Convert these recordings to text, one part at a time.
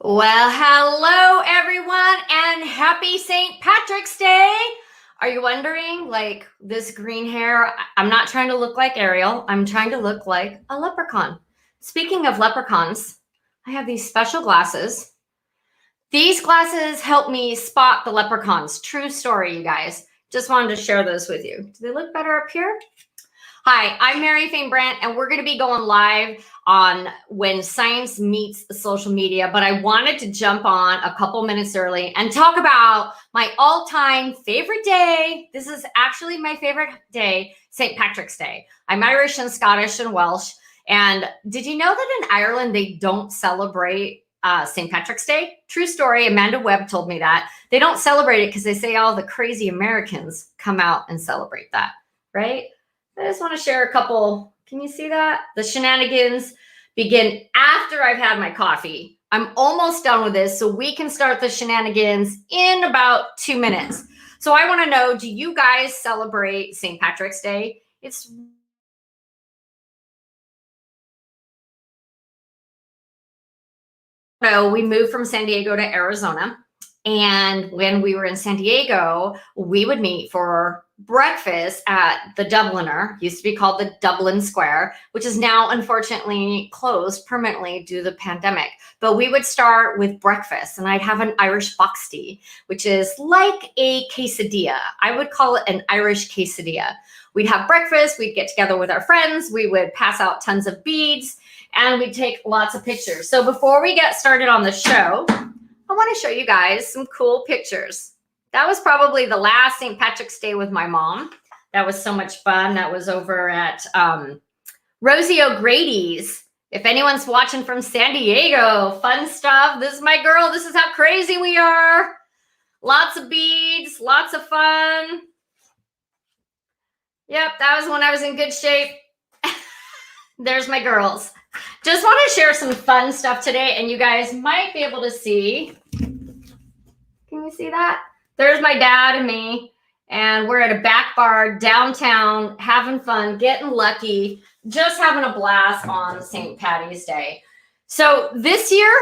Well, hello everyone and happy St. Patrick's Day. Are you wondering, like, this green hair? I'm not trying to look like Ariel. I'm trying to look like a leprechaun. Speaking of leprechauns, I have these special glasses. These glasses help me spot the leprechauns. True story, you guys. Just wanted to share those with you. Do they look better up here? Hi, I'm Mary Fain Brandt, and we're going to be going live on when science meets social media, but I wanted to jump on a couple minutes early and talk about my all-time favorite day. This is actually my favorite day, St. Patrick's Day. I'm Irish and Scottish and Welsh, and did you know that in Ireland they don't celebrate St. Patrick's Day? True story, Amanda Webb told me that. They don't celebrate it because they say all the crazy Americans come out and celebrate that, right? I just want to share a couple. Can you see that? The shenanigans begin after I've had my coffee. I'm almost done with this, so we can start the shenanigans in about 2 minutes. So I want to know, do you guys celebrate St. Patrick's Day? So we moved from San Diego to Arizona. And when we were in San Diego, we would meet for breakfast at the Dubliner, used to be called the Dublin Square, which is now unfortunately closed permanently due to the pandemic. But we would start with breakfast, and I'd have an Irish box tea, which is like a quesadilla. I would call it an Irish quesadilla. We'd have breakfast, we'd get together with our friends, we would pass out tons of beads, and we'd take lots of pictures. So before we get started on the show, I want to show you guys some cool pictures. That was probably the last St. Patrick's Day with my mom. That was so much fun. That was over at Rosie O'Grady's. If anyone's watching from San Diego, fun stuff. This is my girl. This is how crazy we are. Lots of beads, lots of fun. Yep, that was when I was in good shape. There's my girls. Just want to share some fun stuff today, and you guys might be able to see. Can you see that? There's my dad and me, and we're at a back bar downtown, having fun, getting lucky, just having a blast on St. Patty's Day. So this year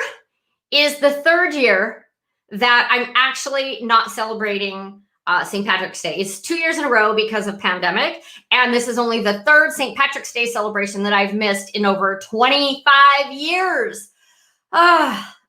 is the third year that I'm actually not celebrating St. Patrick's Day. It's 2 years in a row because of pandemic. And this is only the third St. Patrick's Day celebration that I've missed in over 25 years.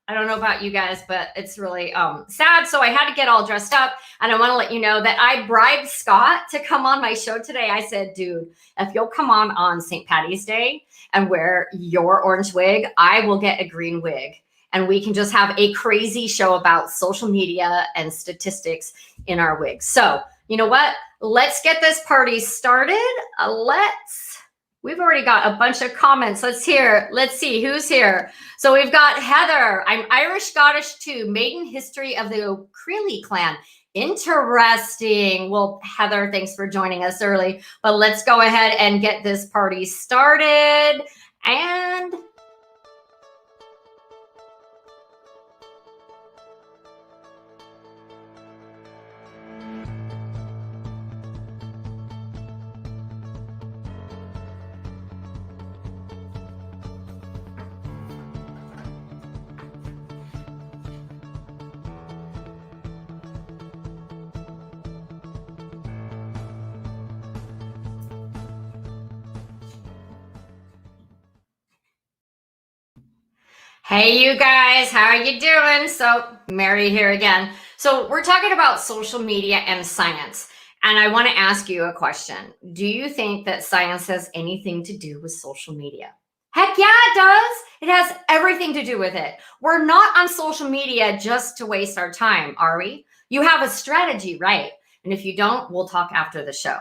I don't know about you guys, but it's really sad. So I had to get all dressed up. And I want to let you know that I bribed Scott to come on my show today. I said, dude, if you'll come on St. Patty's Day and wear your orange wig, I will get a green wig. And we can just have a crazy show about social media and statistics in our wigs. So, you know what? Let's get this party started. We've already got a bunch of comments. Let's see who's here. So we've got Heather. I'm Irish Scottish too. Maiden history of the O'Creely clan. Interesting. Well, Heather, thanks for joining us early. But let's go ahead and get this party started. And hey, you guys, how are you doing? So Mary here again. So we're talking about social media and science. And I want to ask you a question. Do you think that science has anything to do with social media? Heck yeah, it does. It has everything to do with it. We're not on social media just to waste our time, are we? You have a strategy, right? And if you don't, we'll talk after the show.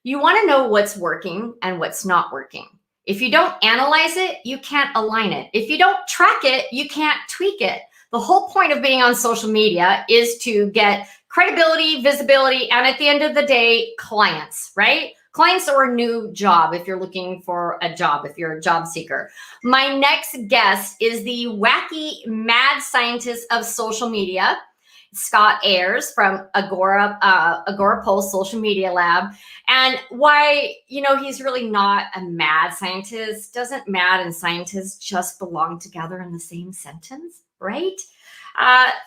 You want to know what's working and what's not working. If you don't analyze it, you can't align it. If you don't track it, you can't tweak it. The whole point of being on social media is to get credibility, visibility, and at the end of the day, clients, right? Clients are a new job if you're looking for a job, if you're a job seeker. My next guest is the wacky mad scientist of social media, Scott Ayers from Agora Pulse Social Media Lab. And why, he's really not a mad scientist. Doesn't mad and scientist just belong together in the same sentence, right?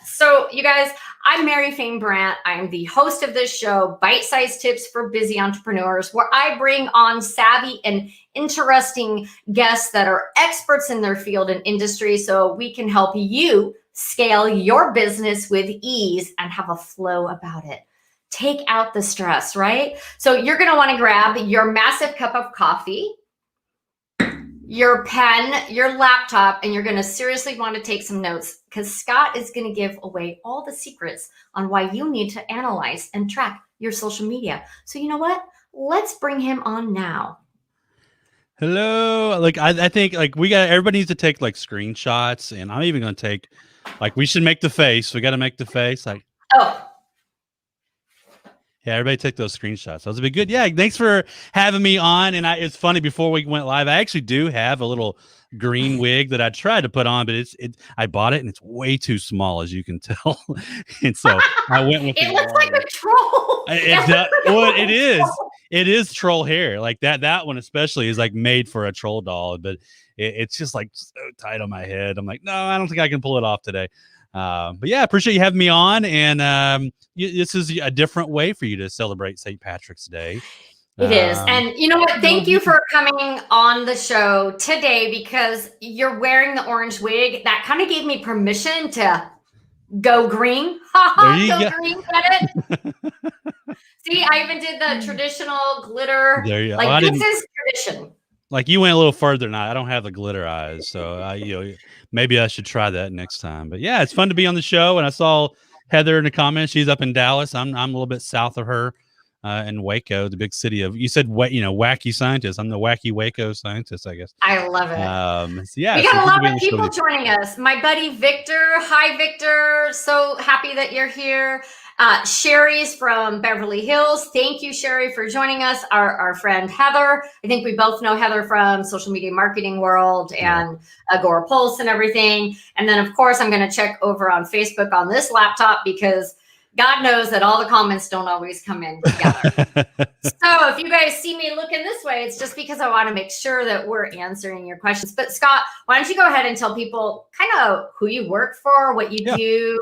So you guys, I'm Mary Fain Brandt. I'm the host of this show, Bite-Sized Tips for Busy Entrepreneurs, where I bring on savvy and interesting guests that are experts in their field and industry so we can help you scale your business with ease and have a flow about it. Take out the stress, right? So you're going to want to grab your massive cup of coffee, your pen, your laptop, and you're going to seriously want to take some notes because Scott is going to give away all the secrets on why you need to analyze and track your social media. So you know what? Let's bring him on now. Hello. Like, I think like everybody needs to take like screenshots, and I'm even going to take like, we should make the face. We got to make the face. Like, oh. Yeah, everybody take those screenshots. That was a bit good. Yeah, thanks for having me on. And it's funny, before we went live, I actually do have a little green wig that I tried to put on, but I bought it and it's way too small, as you can tell. And so I went with it looks like a troll. It is. It is troll hair. Like that one especially is like made for a troll doll, but it's just like so tight on my head. I'm like, no, I don't think I can pull it off today. But yeah, appreciate you having me on. And this is a different way for you to celebrate St. Patrick's Day. It is. And you know what? Thank you for coming on the show today, because you're wearing the orange wig. That kind of gave me permission to go green. Go green, get it? See, I even did the traditional glitter. There you go. Like, this is tradition. Like, you went a little further than I don't have the glitter eyes, so maybe I should try that next time. But yeah, it's fun to be on the show. And I saw Heather in the comments. She's up in Dallas. I'm a little bit south of her, in Waco, the big city of, you said wacky scientist. I'm the wacky Waco scientist, I guess. I love it. So yeah, we got a lot of people joining us. My buddy Victor. Hi, Victor. So happy that you're here. Sherry's from Beverly Hills. Thank you, Sherry, for joining us. Our friend Heather. I think we both know Heather from social media marketing world and Agora Pulse and everything. And then, of course, I'm going to check over on Facebook on this laptop, because God knows that all the comments don't always come in together. So if you guys see me looking this way, it's just because I want to make sure that we're answering your questions. But Scott, why don't you go ahead and tell people kind of who you work for, what you do?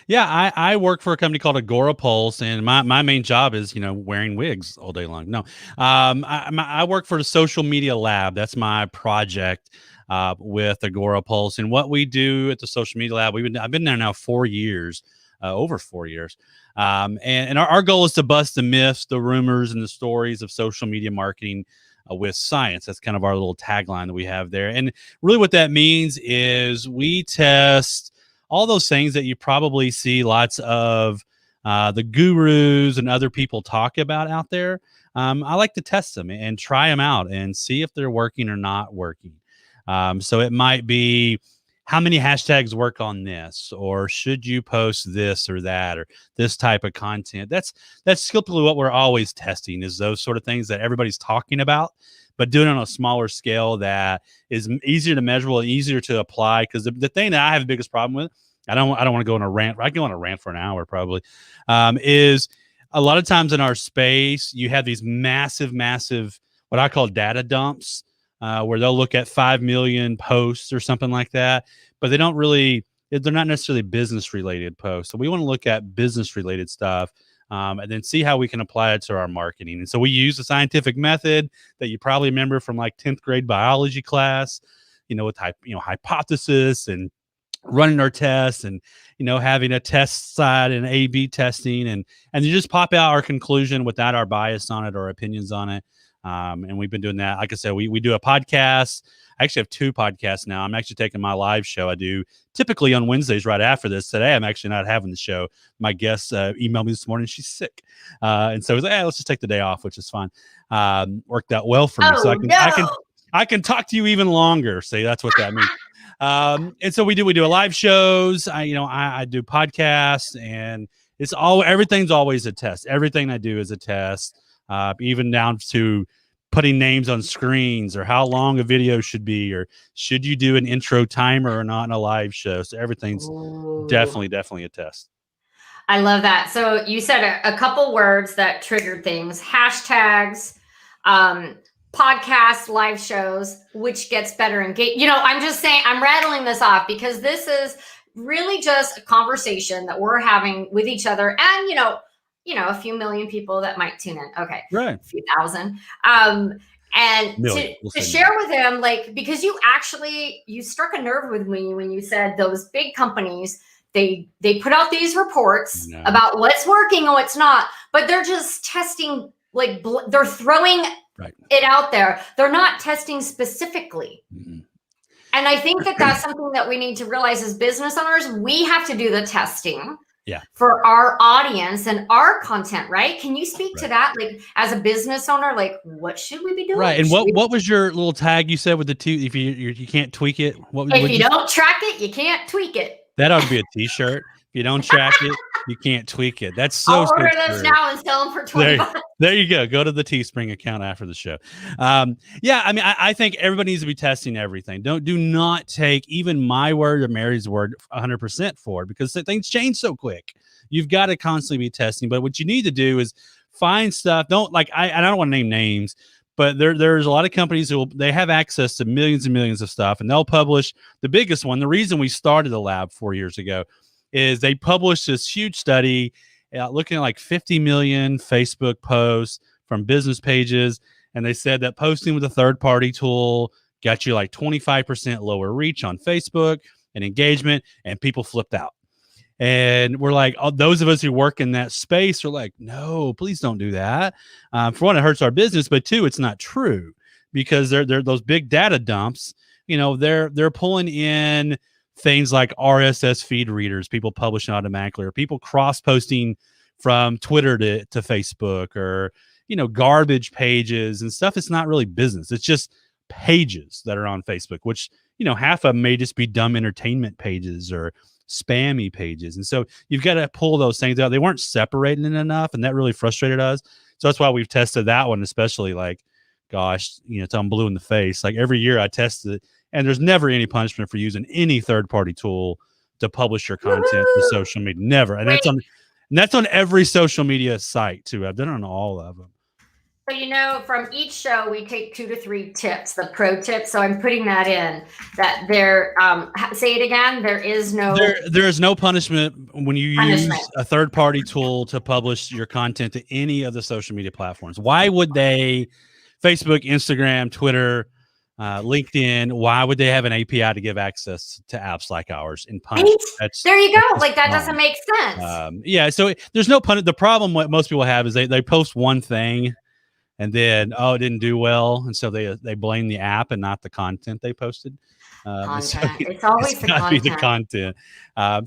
Yeah, I work for a company called Agora Pulse, and my main job is, wearing wigs all day long. No, I work for the Social Media Lab. That's my project with Agora Pulse. And what we do at the Social Media Lab, I've been there now 4 years. Over 4 years. And our goal is to bust the myths, the rumors, and the stories of social media marketing with science. That's kind of our little tagline that we have there. And really what that means is we test all those things that you probably see lots of the gurus and other people talk about out there. I like to test them and try them out and see if they're working or not working. So it might be, how many hashtags work on this, or should you post this or that, or this type of content? That's typically what we're always testing, is those sort of things that everybody's talking about, but doing it on a smaller scale that is easier to measure and easier to apply. Because the thing that I have the biggest problem with, I don't want to go on a rant. I can go on a rant for an hour probably, is a lot of times in our space, you have these massive, what I call data dumps, where they'll look at 5 million posts or something like that, but they're not necessarily business related posts. So we want to look at business related stuff, and then see how we can apply it to our marketing. And so we use a scientific method that you probably remember from like 10th grade biology class, with hypothesis and running our tests and, having a test side and A/B testing, and you just pop out our conclusion without our bias on it or opinions on it. And we've been doing that. Like I said, we do a podcast. I actually have 2 podcasts now. I'm actually taking my live show. I do typically on Wednesdays right after this. Today, I'm actually not having the show. My guest emailed me this morning. She's sick. And so I was like, let's just take the day off, which is fine. Worked out well for me. So I can talk to you even longer. See, that's what that means. And so we do a live shows. I do podcasts, and everything's always a test. Everything I do is a test. Even down to putting names on screens, or how long a video should be, or should you do an intro timer or not in a live show. So everything's definitely a test. I love that. So you said a couple words that triggered things: hashtags, podcasts, live shows, which gets better engaged. I'm just saying, I'm rattling this off because this is really just a conversation that we're having with each other, and a few million people that might tune in. Okay, Right. a few thousand. And Million. to share with him, like, because you struck a nerve with me when you said those big companies, they put out these reports about what's working and what's not, but they're just testing, like they're throwing it out there. They're not testing specifically. Mm-hmm. And I think that that's something that we need to realize as business owners. We have to do the testing for our audience and our content, right? Can you speak to that? Like, as a business owner, like, what should we be doing? Right. And what was your little tag you said with the two? If you can't tweak it, if you don't track it, you can't tweak it. That ought to be a T-shirt. If you don't track it, you can't tweak it. That's so. I'll order those now and sell them for $20. There you go. Go to the Teespring account after the show. Yeah, I mean, I think everybody needs to be testing everything. Do not take even my word or Mary's word 100% for it, because things change so quick. You've got to constantly be testing. But what you need to do is find stuff. I don't want to name names, but there's a lot of companies they have access to millions and millions of stuff, and they'll publish the biggest one. The reason we started the lab 4 years ago is they published this huge study looking at like 50 million Facebook posts from business pages. And they said that posting with a third-party tool got you like 25% lower reach on Facebook and engagement, and people flipped out. And we're like, those of us who work in that space are like, no, please don't do that. For one, it hurts our business, but two, it's not true, because they're those big data dumps. They're pulling in things like RSS feed readers, people publishing automatically, or people cross-posting from Twitter to Facebook, or, garbage pages and stuff. It's not really business. It's just pages that are on Facebook, which, half of them may just be dumb entertainment pages or spammy pages. And so you've got to pull those things out. They weren't separating it enough, and that really frustrated us. So that's why we've tested that one, especially, like, gosh, till I'm blue in the face. Like, every year I test it, and there's never any punishment for using any third-party tool to publish your content to social media. Never. And that's on every social media site too. I've done it on all of them. So, from each show, we take 2 to 3 tips, the pro tips. So I'm putting that in, that say it again. There is no punishment when you use a third-party tool to publish your content to any of the social media platforms. Why would they, Facebook, Instagram, Twitter, LinkedIn, why would they have an API to give access to apps like ours in punish? There you go. Like, that doesn't make sense. Yeah. So there's no punish. The problem what most people have is they post one thing, and then, it didn't do well, and so they blame the app and not the content they posted. It's always the content.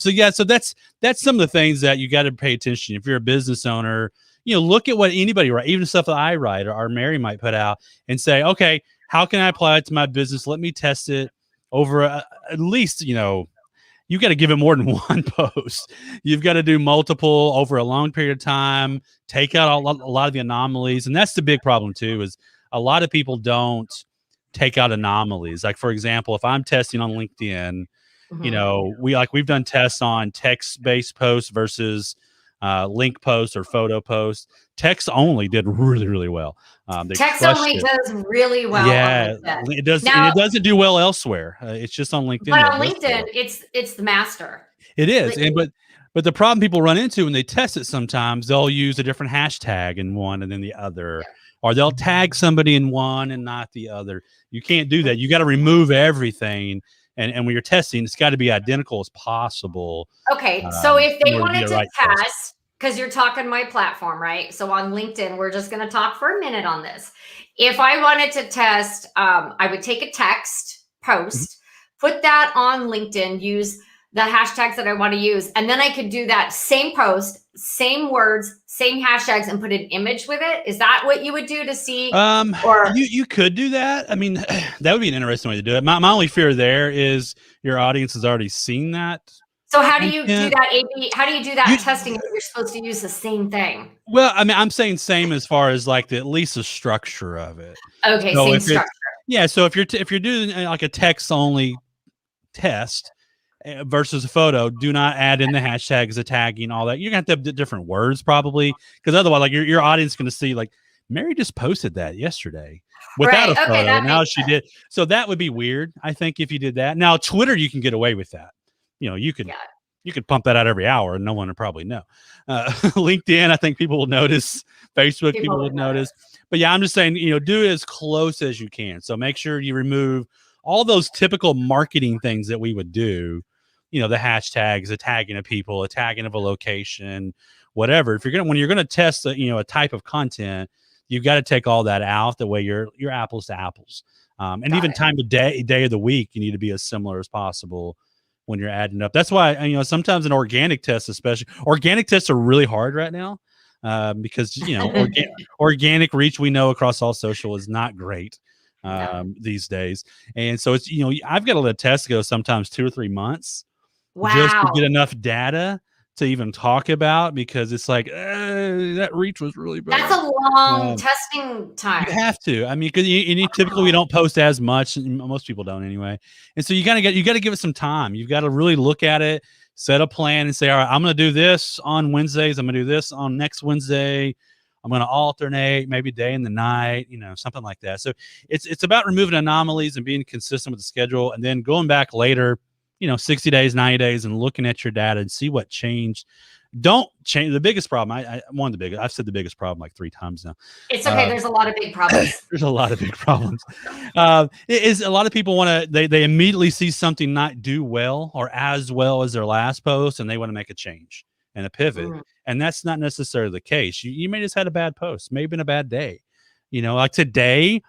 So that's some of the things that you got to pay attention. If you're a business owner, look at what anybody write, even stuff that I write or Mary might put out, and say, okay, how can I apply it to my business? Let me test it over at least, you got to give it more than one post. You've got to do multiple over a long period of time, take out a lot of the anomalies. And that's the big problem too, is a lot of people don't take out anomalies. Like, for example, if I'm testing on LinkedIn, we've done tests on text-based posts versus link posts or photo posts. Text only did really, really well. Text only does really well. Yeah, it does. It doesn't do well elsewhere. It's just on LinkedIn. But on LinkedIn, it's the master. It is, but the problem people run into when they test it, sometimes they'll use a different hashtag in one and then the other, or they'll tag somebody in one and not the other. You can't do that. You got to remove everything. And when you're testing, it's got to be identical as possible. Okay, so if they wanted to test, because you're talking my platform, right? So on LinkedIn, we're just going to talk for a minute on this. If I wanted to test, I would take a text post, put that on LinkedIn, use the hashtags that I want to use, and then I could do that same post, same words, same hashtags, and put an image with it. Is that what you would do to see? Or you could do that. I mean, that would be an interesting way to do it. My only fear there is your audience has already seen that. So how do you do that, AB? How do you do that testing if you're supposed to use the same thing? Well, I mean, I'm saying same as far as like at least the structure of it. Okay, so same structure. Yeah, so if you're doing like a text only test versus a photo, do not add in the hashtags, the tagging, all that. You're gonna have to have different words probably, because otherwise, like your audience is gonna see like, Mary just posted that yesterday. without Right. a Okay, photo. that Now makes she sense. did. So that would be weird, I think, if you did that. Now Twitter, you can get away with that. You could Yeah, pump that out every hour and no one would probably know. LinkedIn, I think people will notice. Facebook, people people would would notice. notice. But yeah, I'm just saying, do it as close as you can. So make sure you remove all those typical marketing things that we would do. The hashtags, the tagging of people, a tagging of a location, whatever. If when you're gonna test a type of content, you've got to take all that out. The way you're apples to apples. And Got even it. time of day of the week, you need to be as similar as possible when you're adding up. That's why sometimes an organic test, especially organic tests, are really hard right now because organic reach, we know across all social, is not great No. these days. And so it's I've got to let tests go sometimes 2 or 3 months just to Wow. get enough data to even talk about, because it's like that reach was really bad. That's a long testing time. You have to. I mean, because typically we don't post as much. Most people don't anyway. And so you got to give it some time. You've got to really look at it, set a plan, and say, all right, I'm going to do this on Wednesdays. I'm going to do this on next Wednesday. I'm going to alternate, maybe day and the night, something like that. So it's about removing anomalies and being consistent with the schedule, and then going back later, 60 days, 90 days, and looking at your data and see what changed. Don't change the biggest problem. I've said the biggest problem like 3 times now. It's okay. There's a lot of big problems. There's a lot of big problems. Is a lot of people want to, they immediately see something not do well or as well as their last post, and they want to make a change and a pivot. And that's not necessarily the case. You may just had a bad post, maybe been a bad day. Like today,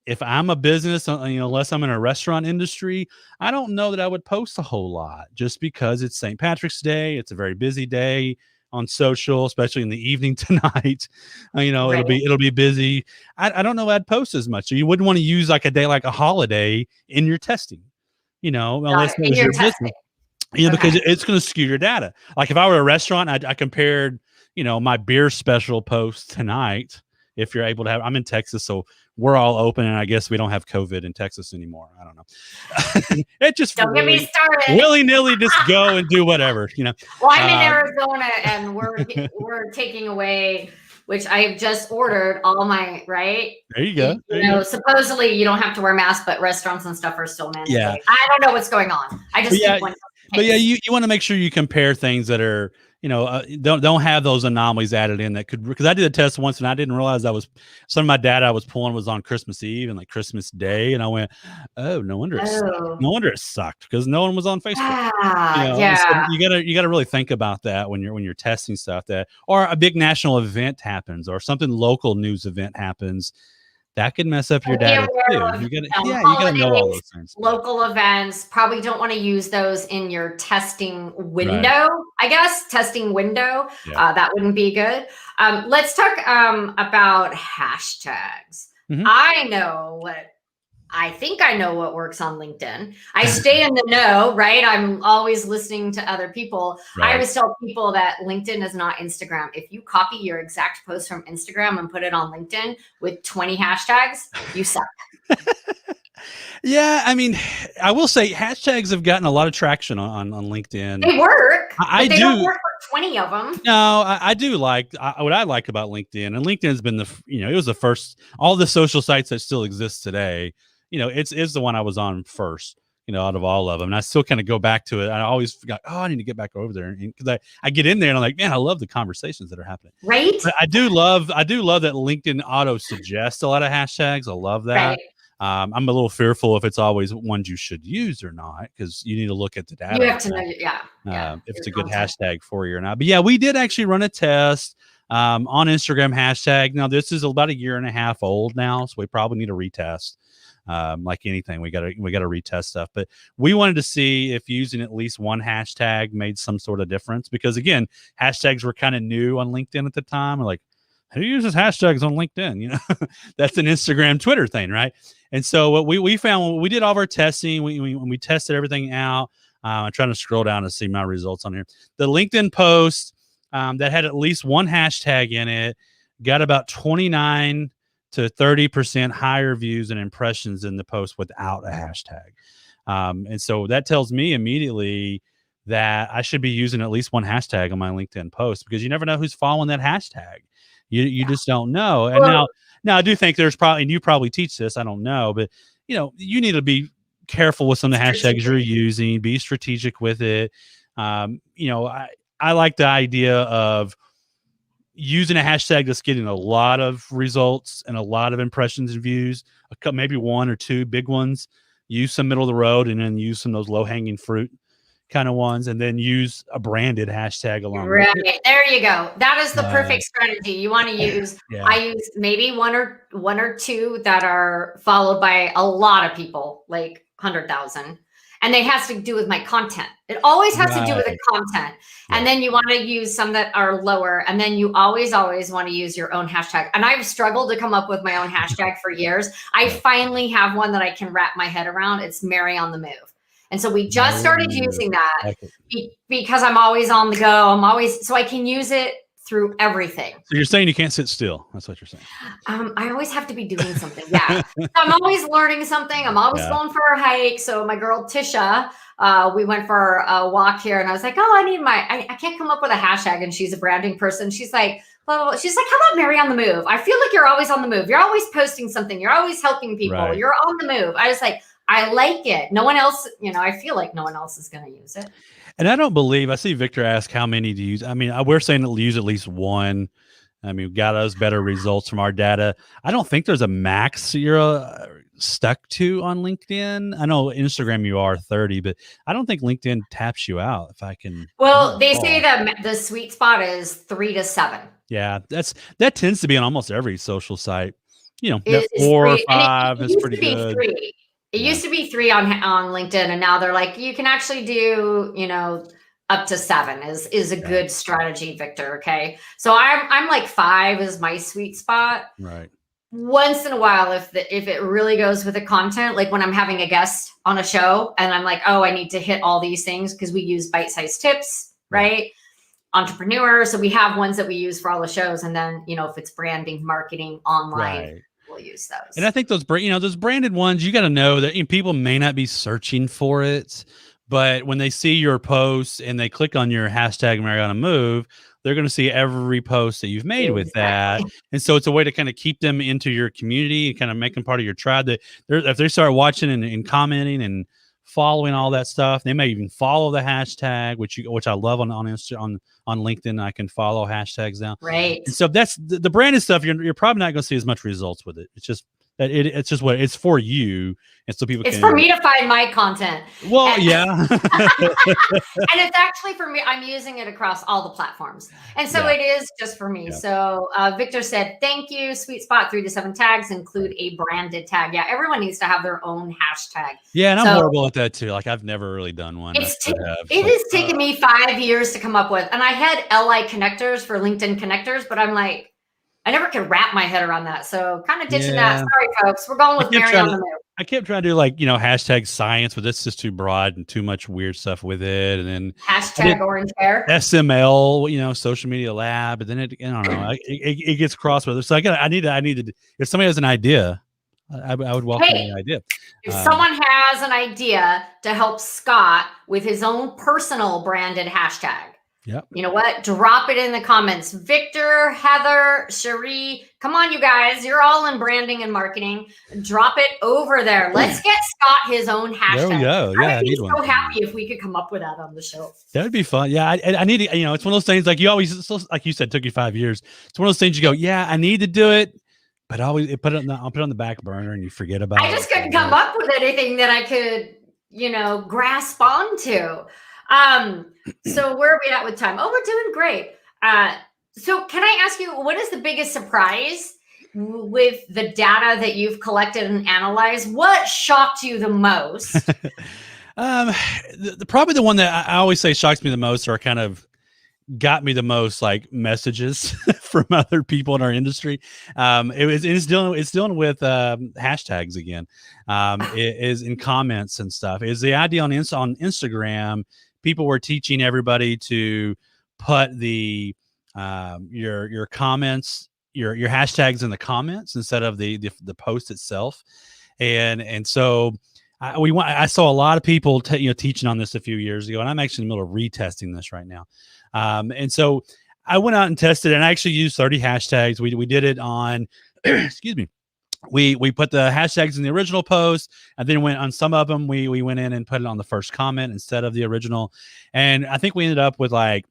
if I'm a business, unless I'm in a restaurant industry, I don't know that I would post a whole lot, just because it's St. Patrick's Day. It's a very busy day on social, especially in the evening tonight. Right. It'll be busy. I don't know I'd post as much. So you wouldn't want to use like a day like a holiday in your testing, unless it was your business. Because it's going to skew your data. Like if I were a restaurant, I compared, my beer special post tonight. If you're able to I'm in Texas, so we're all open, and I guess we don't have COVID in Texas anymore. I don't know. It just don't get me started. Willy-nilly, just go and do whatever. Well, I'm in Arizona, and we're taking away, which I've just ordered all my right. There you go. Supposedly you don't have to wear masks, but restaurants and stuff are still mandatory. Yeah. I don't know what's going on. I just think one. But yeah, you want to make sure you compare things that are, don't have those anomalies added in that could, because I did a test once and I didn't realize some of my data I was pulling was on Christmas Eve and like Christmas Day. And I went, oh, no wonder it sucked, because no one was on Facebook. So you gotta really think about that when you're testing stuff, or a big national event happens or something local news event happens. That could mess up your data too. You gotta know all those things. Local events, probably don't want to use those in your testing window. Right. I guess testing window, that wouldn't be good. Let's talk about hashtags. I think I know what works on LinkedIn. I stay in the know, right? I'm always listening to other people. Right. I always tell people that LinkedIn is not Instagram. If you copy your exact post from Instagram and put it on LinkedIn with 20 hashtags, you suck. Yeah, I mean, I will say hashtags have gotten a lot of traction on LinkedIn. They work. I do. Don't work for 20 of them. No, I do like what I like about LinkedIn, and LinkedIn has been it was the first, all the social sites that still exist today. It's the one I was on first, out of all of them. And I still kind of go back to it. I always forgot, I need to get back over there. Because I get in there and I'm like, man, I love the conversations that are happening. Right. But I do love that LinkedIn auto suggests a lot of hashtags. I love that. Right. I'm a little fearful if it's always ones you should use or not, because you need to look at the data. You have to know, if it's a good hashtag for you or not. But yeah, we did actually run a test on Instagram hashtag. Now, this is about 1.5 years old now, so we probably need a retest. Like anything, we gotta retest stuff, but we wanted to see if using at least one hashtag made some sort of difference, because again, hashtags were kind of new on LinkedIn at the time. We're like, who uses hashtags on LinkedIn? That's an Instagram, Twitter thing, right? And so what we found when we did all of our testing, we tested everything out. I'm trying to scroll down to see my results on here. The LinkedIn post that had at least one hashtag in it got about 29 to 30% higher views and impressions than the post without a hashtag. And so that tells me immediately that I should be using at least one hashtag on my LinkedIn post, because you never know who's following that hashtag. You just don't know. And Now, I do think there's probably, and you probably teach this, I don't know, but you need to be careful with some of the hashtags you're using, be strategic with it. I like the idea of using a hashtag that's getting a lot of results and a lot of impressions and views, maybe one or two big ones, use some middle of the road, and then use some of those low hanging fruit kind of ones, and then use a branded hashtag along with it. There you go. That is the perfect strategy. You want to use, I use maybe one or two that are followed by a lot of people, like 100,000. And it has to do with my content. It always has to do with the content. And then you want to use some that are lower. And then you always want to use your own hashtag. And I've struggled to come up with my own hashtag for years. I finally have one that I can wrap my head around. It's Mary on the Move. And so we just started using that because I'm always on the go. So I can use it through everything. So you're saying you can't sit still. That's what you're saying. I always have to be doing something. Yeah. I'm always learning something. I'm always going for a hike. So my girl Tisha, we went for a walk here, and I was like, oh, I can't come up with a hashtag. And she's a branding person. She's like, blah, blah, blah. She's like, how about Mary on the Move? I feel like you're always on the move. You're always posting something. You're always helping people. Right. You're on the move. I was like, I like it. No one else, I feel like no one else is going to use it. And I see Victor ask how many to use. I mean, we're saying to use at least one. I mean, we got us better results from our data. I don't think there's a max you're stuck to on LinkedIn. I know Instagram you are 30, but I don't think LinkedIn taps you out if I can. Well, they say that the sweet spot is 3 to 7. Yeah, that tends to be on almost every social site. That 4 or 5 is pretty good. 3. It used to be 3 on LinkedIn, and now they're like, you can actually do, up to 7 is a good strategy, Victor. Okay. So I'm like 5 is my sweet spot. Right. Once in a while, if it really goes with the content, like when I'm having a guest on a show and I'm like, oh, I need to hit all these things because we use bite-sized tips, right? Entrepreneurs. So we have ones that we use for all the shows. And then, if it's branding, marketing, online, we'll use those. And I think those branded ones, you got to know that people may not be searching for it, but when they see your posts and they click on your hashtag Mary on a Move, they're going to see every post that you've made with that. And so it's a way to kind of keep them into your community and kind of make them part of your tribe. That if they start watching and commenting and following all that stuff, they may even follow the hashtag, which I love on LinkedIn. I can follow hashtags now. Right. And so that's the branded stuff. You're probably not going to see as much results with it. It's just that it's just what it's for you. And so people it's for me to find my content. Well, and yeah. And it's actually for me. I'm using it across all the platforms. And so it is just for me. Yeah. So Victor said, thank you. Sweet spot 3 to 7 tags include a branded tag. Yeah. Everyone needs to have their own hashtag. Yeah. And I'm horrible at that too. Like I've never really done one. It has taken me 5 years to come up with. And I had LI connectors for LinkedIn connectors, but I'm like, I never could wrap my head around that. So kind of ditching that. Sorry, folks. We're going with Mary on the Move. I kept trying to do hashtag science, but it's just too broad and too much weird stuff with it. And then hashtag orange hair, SML, social media lab. And then I don't know, it gets crossed with it. So I need to, if somebody has an idea, I would welcome the idea. If someone has an idea to help Scott with his own personal branded hashtag, you know what? Drop it in the comments. Victor, Heather, Cherie, come on, you guys. You're all in branding and marketing. Drop it over there. Let's get Scott his own hashtag. There we go. Yeah, I would be so happy if we could come up with that on the show. That would be fun. Yeah, I need to, it's one of those things like you always, like you said, took you 5 years. It's one of those things you go, yeah, I need to do it, but I'll put it on the back burner and you forget about it. I just couldn't come up with anything that I could, grasp onto. So where are we at with time? Oh, we're doing great. So can I ask you, what is the biggest surprise with the data that you've collected and analyzed? What shocked you the most? Probably the one that I always say shocks me the most, or kind of got me the most, like messages from other people in our industry. It's dealing with hashtags again. It is in comments and stuff. Is the idea on Instagram. People were teaching everybody to put the your comments, your hashtags in the comments instead of the post itself, and so I saw a lot of people teaching on this a few years ago, and I'm actually in the middle of retesting this right now, and so I went out and tested it, and I actually used 30 hashtags. We did it on excuse me, we put the hashtags in the original post, and then went on some of them, we went in and put it on the first comment instead of the original. And I think we ended up with like,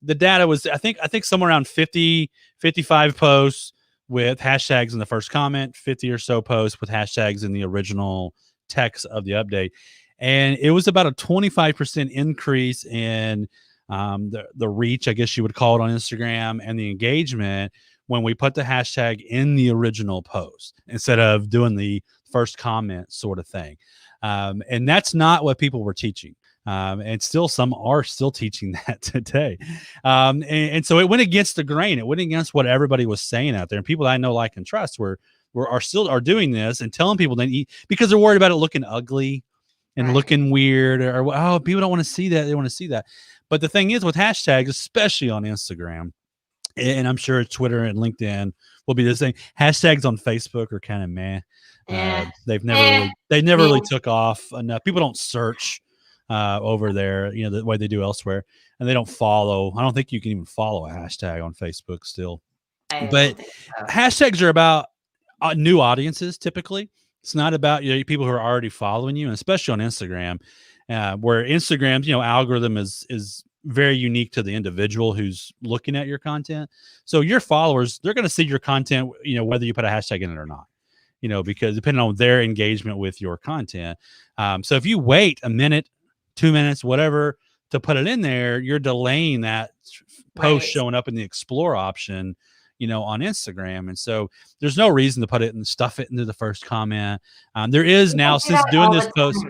the data was, I think somewhere around 50, 55 posts with hashtags in the first comment, 50 or so posts with hashtags in the original text of the update. And it was about a 25% increase in the reach, I guess you would call it, on Instagram, and the engagement when we put the hashtag in the original post instead of doing the first comment sort of thing. And that's not what people were teaching. And still some are still teaching that today. And so it went against the grain. It went against what everybody was saying out there. And people that I know, like, and trust are still doing this and telling people they eat, because they're worried about it looking ugly and looking weird, or, oh, people don't want to see that. They want to see that. But the thing is, with hashtags, especially on Instagram, and I'm sure Twitter and LinkedIn will be the same. Hashtags on Facebook are kind of meh. They never really took off enough. People don't search over there, the way they do elsewhere, and they don't follow. I don't think you can even follow a hashtag on Facebook still. But hashtags are about new audiences typically. It's not about people who are already following you, and especially on Instagram, where Instagram's algorithm is very unique to the individual who's looking at your content. So your followers, they're going to see your content, whether you put a hashtag in it or not, because depending on their engagement with your content. So if you wait a minute, 2 minutes, whatever, to put it in there, you're delaying that post showing up in the explore option, on Instagram. And so there's no reason to put it and stuff it into the first comment. There is now, since doing this post.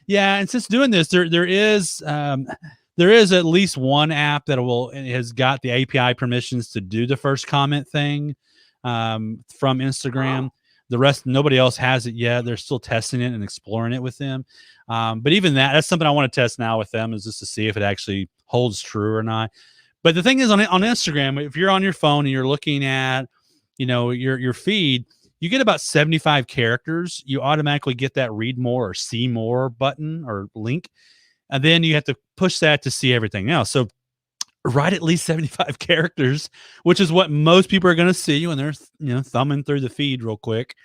Yeah. And since doing this, there is at least one app that has got the API permissions to do the first comment thing from Instagram. The rest, nobody else has it yet. They're still testing it and exploring it with them. But even that's something I want to test now with them, is just to see if it actually holds true or not. But the thing is, on Instagram, if you're on your phone and you're looking at, your feed, you get about 75 characters. You automatically get that read more or see more button or link. And then you have to push that to see everything else. So write at least 75 characters, which is what most people are going to see when they're, thumbing through the feed real quick.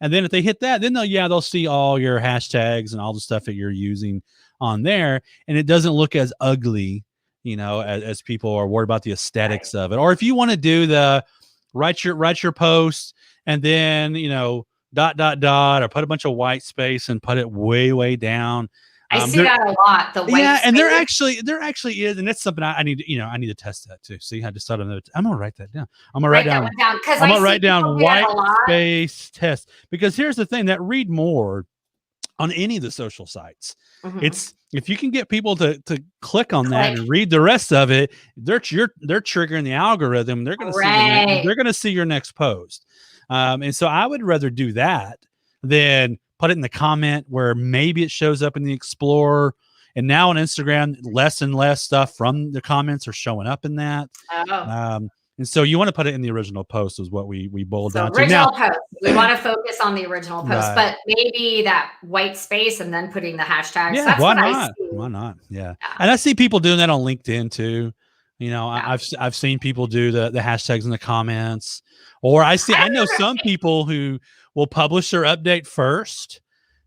And then if they hit that, then they'll see all your hashtags and all the stuff that you're using on there. And it doesn't look as ugly, as people are worried about the aesthetics of it. Or if you want to do the write your post and then, .. or put a bunch of white space and put it way, way down. I see that a lot. The white space. And there actually is, and that's something I need to test that too. See, I just thought I'm gonna write that down. I'm gonna write down white space test, because here's the thing, that read more on any of the social sites. It's, if you can get people to click on that and read the rest of it, they're triggering the algorithm. They're gonna see your next post. And so I would rather do that than put it in the comment where maybe it shows up in the Explorer. And now on Instagram, less and less stuff from the comments are showing up in that. And so you want to put it in the original post, is what we boiled down to. Original post. We want to focus on the original post, but maybe that white space and then putting the hashtags. Yeah, that's why not? Why not? Yeah. And I see people doing that on LinkedIn too. I've seen people do the hashtags in the comments, or I know some people who will publish their update first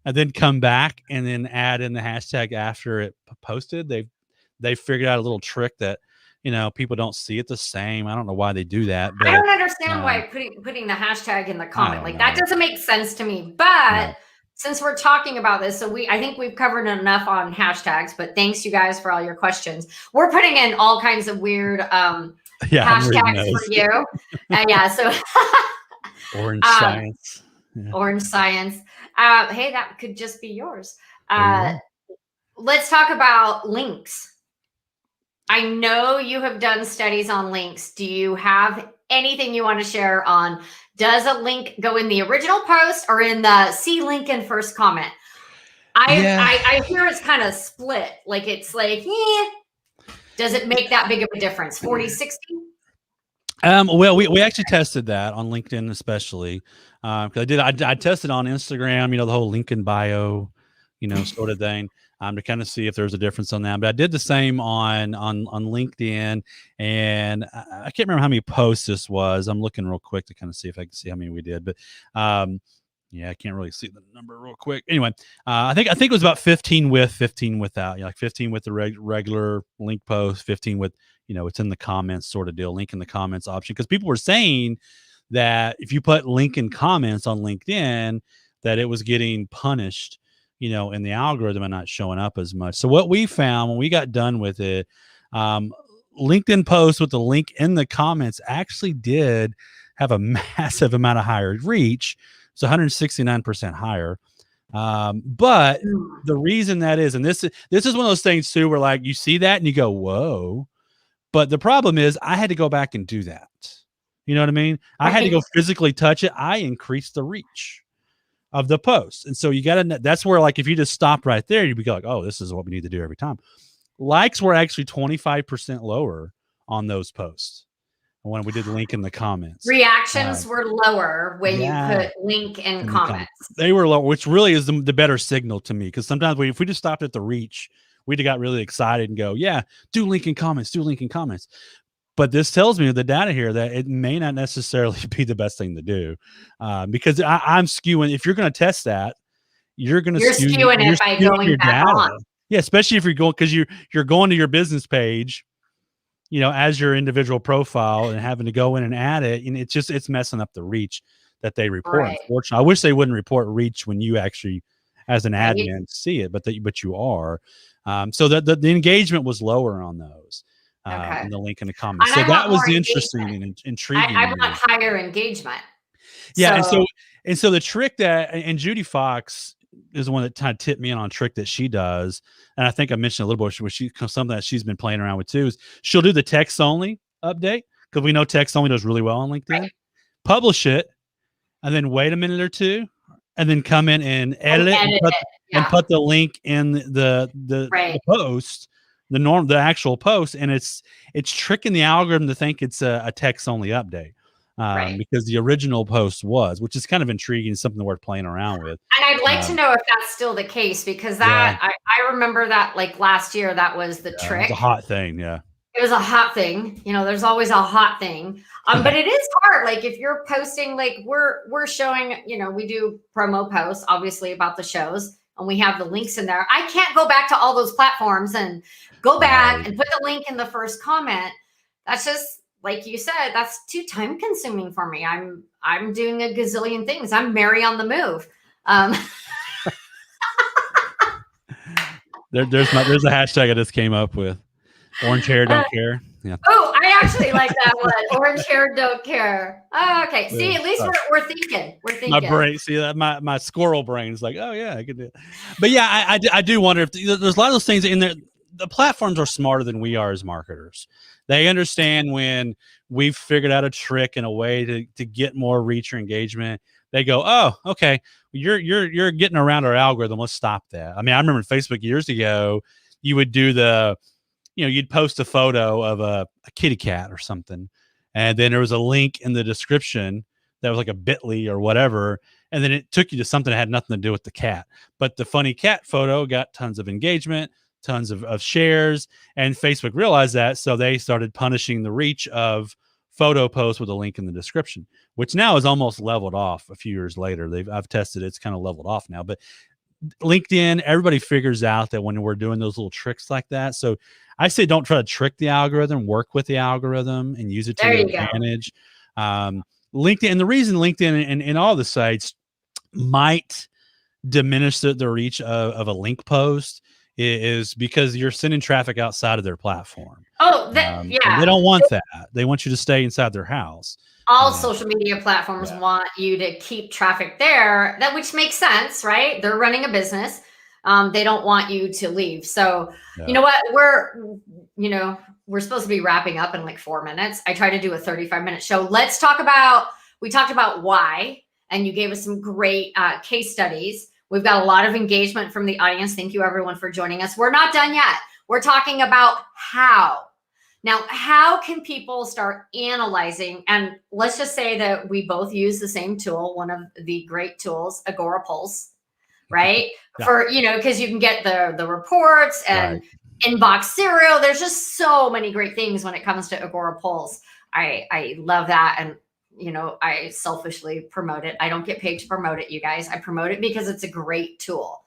and then come back and then add in the hashtag after it posted. They've figured out a little trick that, people don't see it the same. I don't know why they do that. But, I don't understand why putting the hashtag in the comment, like, that doesn't make sense to me. But since we're talking about this, I think we've covered enough on hashtags, but thanks you guys for all your questions. We're putting in all kinds of weird hashtags for you. So Orange science. Yeah. Orange science. Hey, that could just be yours. Let's talk about links. I know you have done studies on links. Do you have anything you want to share on, does a link go in the original post or in the see link and first comment? I hear it's kind of split. Like, it's like, does it make that big of a difference? 40-60? Well, we actually tested that on LinkedIn, especially. I tested on Instagram, the whole link in bio, sort of thing. to kind of see if there's a difference on that. But I did the same on LinkedIn, and I can't remember how many posts this was. I'm looking real quick to kind of see if I can see how many we did, but yeah, I can't really see the number real quick. Anyway, I think it was about 15 with, 15 without. Like 15 with the regular link post, 15 with, it's in the comments sort of deal, link in the comments option. Because people were saying that if you put link in comments on LinkedIn, that it was getting punished, in the algorithm and not showing up as much. So what we found when we got done with it, LinkedIn posts with the link in the comments actually did have a massive amount of higher reach. It's 169% higher. But the reason that is, and this is one of those things too, where like you see that and you go, whoa. But the problem is I had to go back and do that. You know what I mean? I had to go physically touch it. I increased the reach of the post. And so you got to, that's where like, if you just stop right there, you'd be like, oh, this is what we need to do every time. Likes were actually 25% lower on those posts when we did link in the comments. Reactions were lower when you put link in comments. They were low, which really is the better signal to me. Because sometimes if we just stopped at the reach, we'd have got really excited and go, yeah, do link in comments, do link in comments. But this tells me the data here that it may not necessarily be the best thing to do, because I'm skewing. If you're going to test that, you're skewing it by going back on. Yeah, especially if you're going, because you're going to your business page, as your individual profile and having to go in and add it, and it's messing up the reach that they report. Right. Unfortunately, I wish they wouldn't report reach when you actually, as an admin, see it, but you are. So the engagement was lower on those. In the link in the comments. So that was interesting and intriguing. I want higher engagement. Yeah. And so the trick and Judy Fox is the one that kind of tipped me in on a trick that she does. And I think I mentioned a little bit, something that she's been playing around with too, is she'll do the text only update, because we know text only does really well on LinkedIn. Right. Publish it and then wait a minute or two and then come in and edit it and put the link in the post. The actual post, and it's tricking the algorithm to think it's a text only update, because the original post was, which is kind of intriguing, something worth playing around with. And I'd like to know if that's still the case, because that I remember that like last year, that was the trick. It was a hot thing. Yeah. It was a hot thing. There's always a hot thing. But it is hard. Like if you're posting, like we're showing, we do promo posts, obviously, about the shows, and we have the links in there. I can't go back to all those platforms and go back and put the link in the first comment. That's just, like you said, that's too time consuming for me. I'm doing a gazillion things. I'm Mary on the move. There's a hashtag I just came up with. Orange hair, don't care. Yeah. Oh, I actually like that one. Orange hair, don't care. Oh, okay. See, at least we're thinking. We're thinking. My brain, see that my squirrel brain is like, oh yeah, I could do it. But yeah, I do wonder if there's a lot of those things in there. The platforms are smarter than we are as marketers. They understand when we've figured out a trick and a way to get more reach or engagement. They go, oh, okay, you're getting around our algorithm. Let's stop that. I mean, I remember Facebook years ago, you would do you'd post a photo of a kitty cat or something, and then there was a link in the description that was like a bit.ly or whatever, and then it took you to something that had nothing to do with the cat. But the funny cat photo got tons of engagement, tons of shares, and Facebook realized that, so they started punishing the reach of photo posts with a link in the description, which now is almost leveled off a few years later. I've tested it, it's kind of leveled off now. But LinkedIn, everybody figures out that when we're doing those little tricks like that. So I say don't try to trick the algorithm, work with the algorithm and use it to your advantage. LinkedIn, and the reason LinkedIn and all the sites might diminish the reach of a link post is because you're sending traffic outside of their platform. Oh, yeah. They don't want that. They want you to stay inside their house. All social media platforms want you to keep traffic there, which makes sense, right? They're running a business. They don't want you to leave. So you know what? We're supposed to be wrapping up in like 4 minutes. I try to do a 35-minute show. We talked about why, and you gave us some great case studies. We've got a lot of engagement from the audience. Thank you everyone for joining us. We're not done yet. We're talking about how. Now, how can people start analyzing? And let's just say that we both use the same tool, one of the great tools, Agorapulse, right? Yeah. For, because you can get the reports and inbox cereal. There's just so many great things when it comes to Agora Pulse. I love that. And, I selfishly promote it. I don't get paid to promote it, you guys. I promote it because it's a great tool.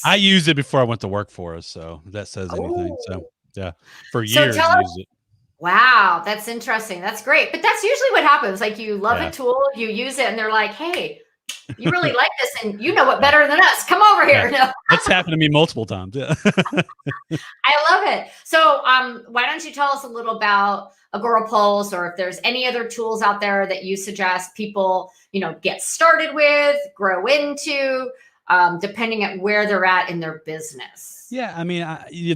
I used it before I went to work for us, so if that says anything. So yeah, for years I used it. Wow, that's interesting. That's great. But that's usually what happens. Like, you love a tool, you use it, and they're like, hey, you really like this, and you know it better than us. Come over here. Yeah. No. That's happened to me multiple times. Yeah. I love it. So why don't you tell us a little about Agora Pulse, or if there's any other tools out there that you suggest people, get started with, grow into, depending at where they're at in their business. Yeah, I mean,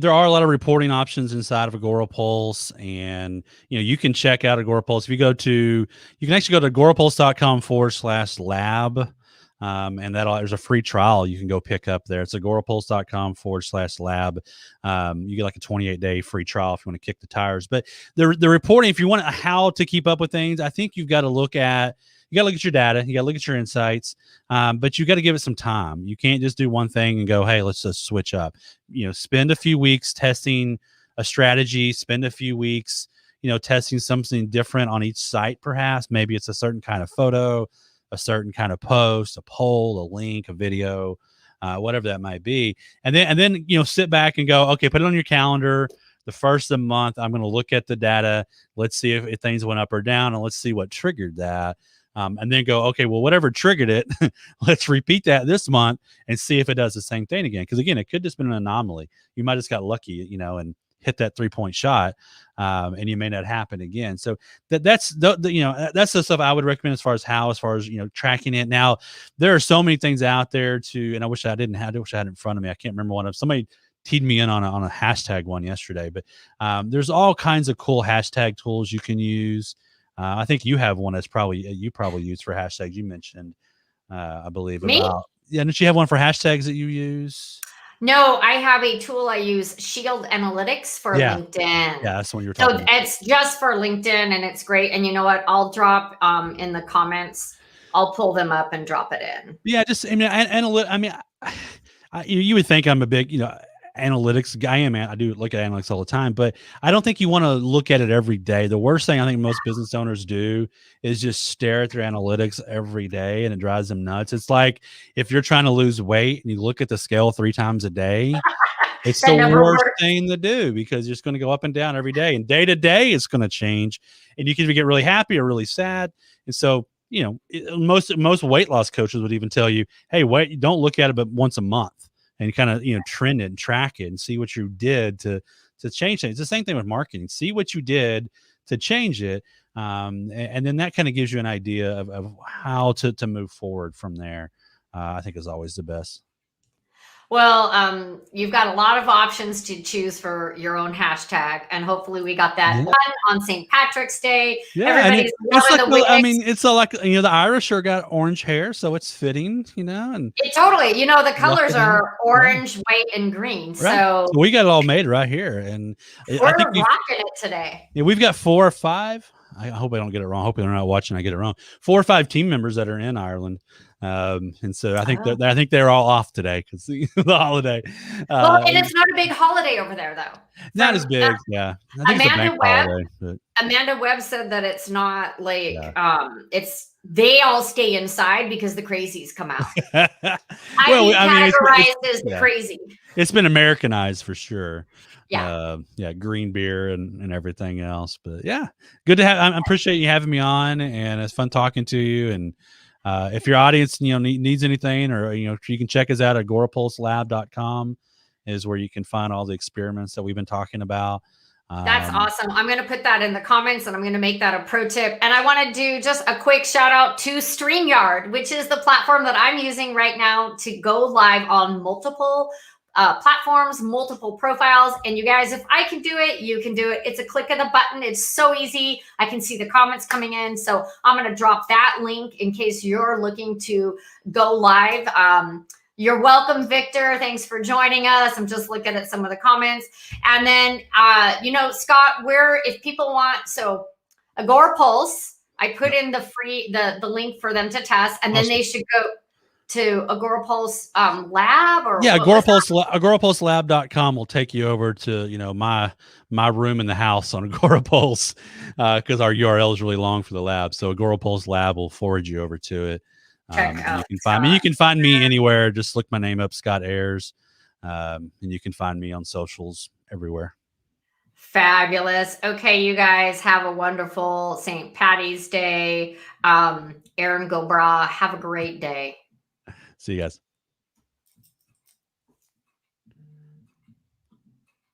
there are a lot of reporting options inside of Agora Pulse, and you can check out Agora Pulse. If you can actually go to agorapulse.com/lab, and there's a free trial you can go pick up there. It's agorapulse.com/lab. You get like a 28-day free trial if you want to kick the tires. But the reporting, if you want how to keep up with things, I think you've got to look at. You got to look at your data. You got to look at your insights, but you got to give it some time. You can't just do one thing and go, hey, let's just switch up. Spend a few weeks testing a strategy. Spend a few weeks, testing something different on each site. Perhaps maybe it's a certain kind of photo, a certain kind of post, a poll, a link, a video, whatever that might be. And then sit back and go, okay, put it on your calendar. The first of the month, I'm going to look at the data. Let's see if things went up or down, and let's see what triggered that. And then go, okay, well, whatever triggered it, let's repeat that this month and see if it does the same thing again. Because again, it could just been an anomaly. You might just got lucky, and hit that 3-point shot, and you may not happen again. So that's the stuff I would recommend as far as tracking it. Now, there are so many things out there and I wish I had it in front of me. I can't remember one of them. Somebody teed me in on a hashtag one yesterday, but there's all kinds of cool hashtag tools you can use. I think you have one that's you probably use for hashtags. You mentioned, I believe. Me? Don't you have one for hashtags that you use? No, I have a tool I use, Shield Analytics for LinkedIn. Yeah, that's the one you're talking about. It's just for LinkedIn, and it's great. And you know what? I'll drop in the comments. I'll pull them up and drop it in. Yeah, you would think I'm a big, analytics guy. I do look at analytics all the time, but I don't think you want to look at it every day. The worst thing I think most business owners do is just stare at their analytics every day, and it drives them nuts. It's like if you're trying to lose weight and you look at the scale 3 times a day, it's the worst thing to do, because you're just going to go up and down every day, and day to day it's going to change, and you can either get really happy or really sad. And so, most weight loss coaches would even tell you, hey, don't look at it but once a month. And kind of trend it and track it and see what you did to change things. It's the same thing with marketing. See what you did to change it, and then that kind of gives you an idea of how to move forward from there. I think is always the best. Well, you've got a lot of options to choose for your own hashtag, and hopefully we got that done on St. Patrick's Day. Yeah, everybody's it's like the Irish sure got orange hair, so it's fitting, and it totally, the colors are orange, white, and green. Right. So we got it all made right here, and we're rocking it today. Yeah, we've got 4 or 5. I hope I don't get it wrong. I hope they're not watching. I get it wrong. 4 or 5 team members that are in Ireland. And so I think they're all off today because the holiday. Well, and it's not a big holiday over there, though. Not as big, yeah. I think Amanda Webb said that it's not like they all stay inside because the crazies come out. Categorized as crazy. It's been Americanized for sure. Yeah. Green beer and everything else. But yeah, good to have. I appreciate you having me on, and it's fun talking to you. And if your audience, needs anything, or, you can check us out at agorapulselab.com is where you can find all the experiments that we've been talking about. That's awesome. I'm going to put that in the comments, and I'm going to make that a pro tip. And I want to do just a quick shout out to StreamYard, which is the platform that I'm using right now to go live on multiple platforms, multiple profiles. And you guys, if I can do it, you can do it. It's a click of the button. It's so easy. I can see the comments coming in. So I'm going to drop that link in case you're looking to go live. You're welcome, Victor. Thanks for joining us. I'm just looking at some of the comments. And then, Scott, if people want, so Agora Pulse, I put in the link for them to test, and then they should go. to Agorapulse lab or Yeah, what was that? agorapulselab.com will take you over to, my room in the house on Agorapulse, because our URL is really long for the lab. So Agorapulse lab will forward you over to it. Check And out you can find me. You can find me anywhere. Just look my name up, Scott Ayers, and you can find me on socials everywhere. Fabulous. Okay, you guys have a wonderful St. Patty's Day. Aaron Gobra, have a great day. See you guys.